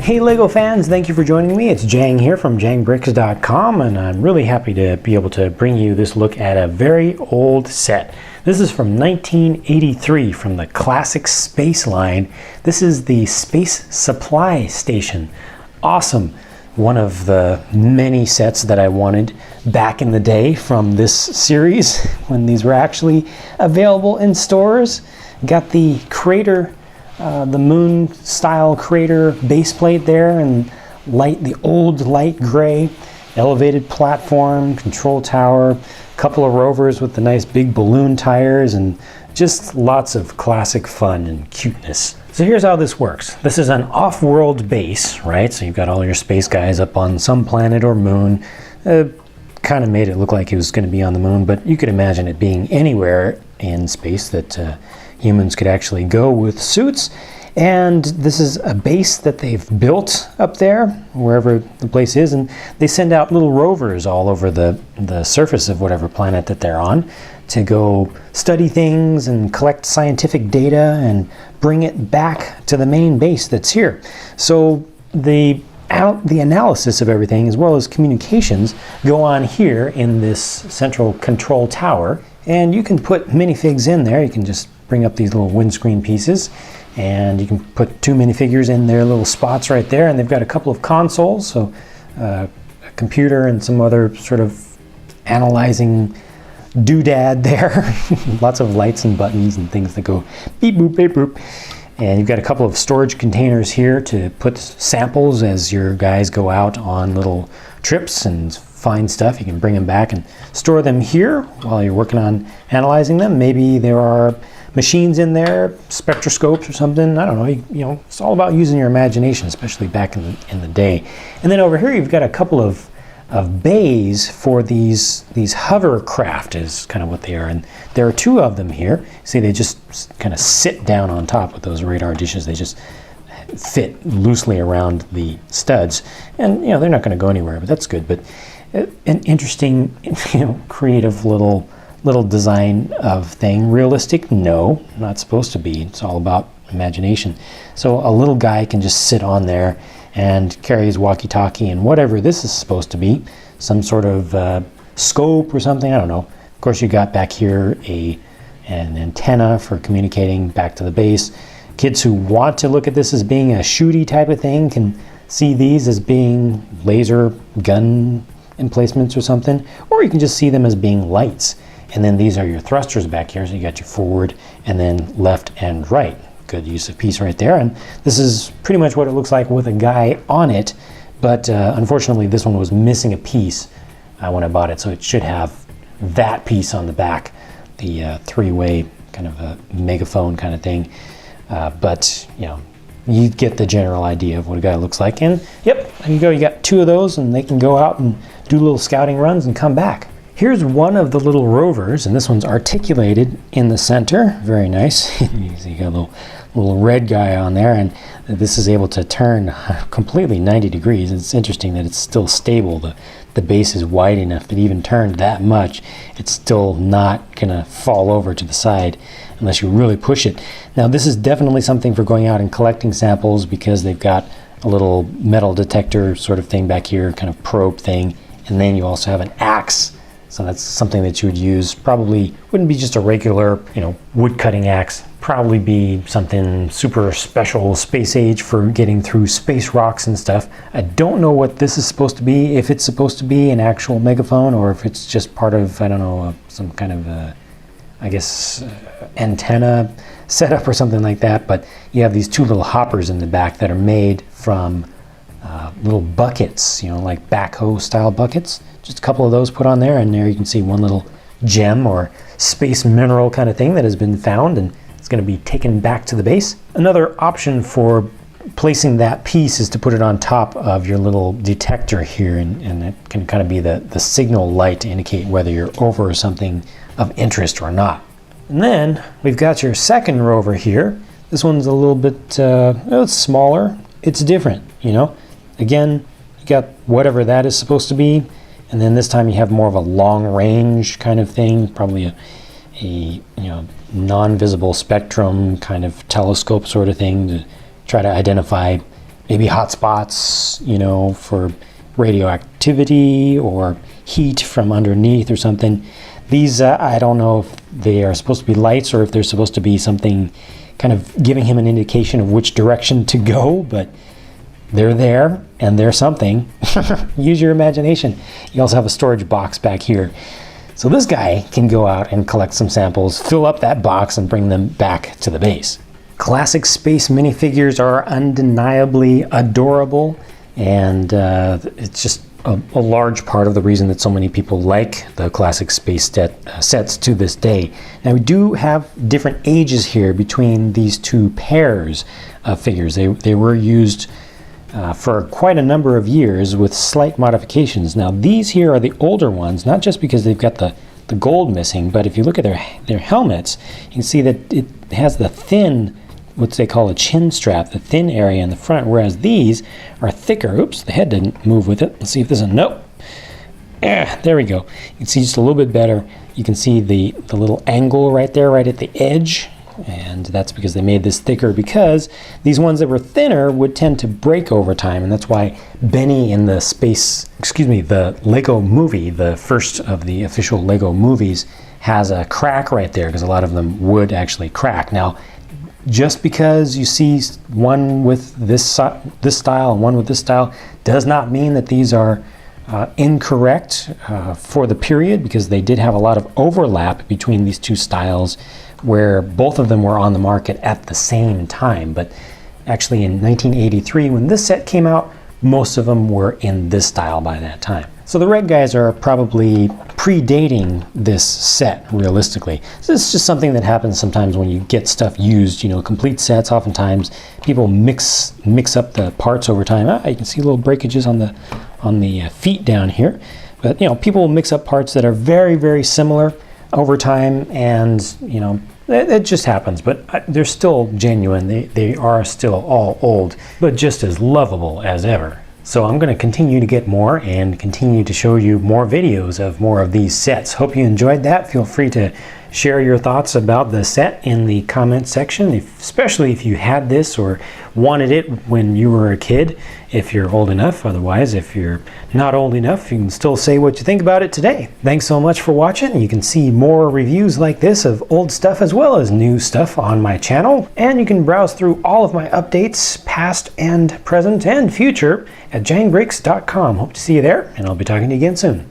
Hey LEGO fans, thank you for joining me. It's Jang here from jangbricks.com, and I'm really happy to be able to bring you this look at a very old set. This is from 1983 from the classic Space line. This is the Space Supply Station. Awesome. One of the many sets that I wanted back in the day from this series when these were actually available in stores. Got the crater, the moon style crater base plate there, and the old light gray elevated platform, control tower, couple of rovers with the nice big balloon tires, and just lots of classic fun and cuteness. So here's how this works. This is an off-world base, right? So you've got all your space guys up on some planet or moon. Kind of made it look like he was going to be on the moon, but you could imagine it being anywhere in space that humans could actually go with suits. And this is a base that they've built up there, wherever the place is, and they send out little rovers all over the surface of whatever planet that they're on to go study things and collect scientific data and bring it back to the main base that's here. So the analysis of everything, as well as communications, go on here in this central control tower. And you can put minifigs in there. You can just bring up these little windscreen pieces, and you can put two minifigures in their little spots right there. And they've got a couple of consoles, so a computer and some other sort of analyzing doodad there. Lots of lights and buttons and things that go beep boop beep boop. And you've got a couple of storage containers here to put samples as your guys go out on little trips and find stuff. You can bring them back and store them here while you're working on analyzing them. Maybe there are machines in there, spectroscopes or something. I don't know. You know, it's all about using your imagination, especially back in the day. And then over here you've got a couple of bays for these hovercraft is kind of what they are, and there are two of them here. See, they just kind of sit down on top with those radar dishes. They just fit loosely around the studs, and you know they're not going to go anywhere, but that's good. But an interesting, creative little design of thing. Realistic? No, not supposed to be. It's all about imagination. So a little guy can just sit on there and carry his walkie-talkie and whatever this is supposed to be, some sort of scope or something, I don't know. Of course, you got back here an antenna for communicating back to the base. Kids who want to look at this as being a shooty type of thing can see these as being laser gun emplacements or something, or you can just see them as being lights. And then these are your thrusters back here, so you got your forward and then left and right. Good use of piece right there, and this is pretty much what it looks like with a guy on it, but unfortunately this one was missing a piece when I bought it, so it should have that piece on the back, the three-way kind of a megaphone kind of thing, but you get the general idea of what a guy looks like. And yep, there you go, you got two of those, and they can go out and do little scouting runs and come back. Here's one of the little rovers, and this one's articulated in the center. Very nice. You see, you got a little red guy on there, and this is able to turn completely 90 degrees. It's interesting that it's still stable. The base is wide enough that even turned that much, it's still not gonna fall over to the side unless you really push it. Now this is definitely something for going out and collecting samples, because they've got a little metal detector sort of thing back here, kind of probe thing, and then you also have an axe. So that's something that you would use. Probably wouldn't be just a regular, wood cutting axe. Probably be something super special, space age, for getting through space rocks and stuff. I don't know what this is supposed to be, if it's supposed to be an actual megaphone or if it's just part of, I don't know, some kind of, I guess, antenna setup or something like that. But you have these two little hoppers in the back that are made from little buckets, like backhoe style buckets. Just a couple of those put on there, and there you can see one little gem or space mineral kind of thing that has been found, and it's going to be taken back to the base. Another option for placing that piece is to put it on top of your little detector here, and it can kind of be the signal light to indicate whether you're over something of interest or not. And then we've got your second rover here. This one's a little bit it's smaller. It's different, Again, you got whatever that is supposed to be. And then this time you have more of a long range kind of thing, probably a non-visible spectrum kind of telescope sort of thing to try to identify maybe hot spots, you know, for radioactivity or heat from underneath or something. These, I don't know if they are supposed to be lights or if they're supposed to be something kind of giving him an indication of which direction to go, but they're there and they're something. Use your imagination. You also have a storage box back here. So this guy can go out and collect some samples, fill up that box, and bring them back to the base. Classic space minifigures are undeniably adorable, and it's just a large part of the reason that so many people like the classic space sets to this day. Now we do have different ages here between these two pairs of figures. They were used for quite a number of years with slight modifications. Now these here are the older ones, not just because they've got the gold missing, but if you look at their helmets, you can see that it has the thin, what they call a chin strap, the thin area in the front, whereas these are thicker. Oops, the head didn't move with it. Let's see if there's a nope. There we go. You can see just a little bit better. You can see the little angle right there, right at the edge. And that's because they made this thicker, because these ones that were thinner would tend to break over time, and that's why Benny in the Lego movie, the first of the official Lego movies, has a crack right there, because a lot of them would actually crack. Now, just because you see one with this style and one with this style does not mean that these are incorrect for the period, because they did have a lot of overlap between these two styles, where both of them were on the market at the same time. But actually in 1983, when this set came out, most of them were in this style by that time. So the red guys are probably predating this set, realistically. This is just something that happens sometimes when you get stuff used, you know, complete sets. Oftentimes people mix up the parts over time. You can see little breakages on the feet down here. But, you know, people will mix up parts that are very, very similar over time, and, you know, it just happens. But they're still genuine. They are still all old, but just as lovable as ever. So I'm going to continue to get more and continue to show you more videos of more of these sets. Hope you enjoyed that. Feel free to share your thoughts about the set in the comment section, especially if you had this or wanted it when you were a kid, if you're old enough. Otherwise, if you're not old enough, you can still say what you think about it today. Thanks so much for watching. You can see more reviews like this of old stuff as well as new stuff on my channel, and you can browse through all of my updates, past and present and future, at jangbricks.com. Hope to see you there, and I'll be talking to you again soon.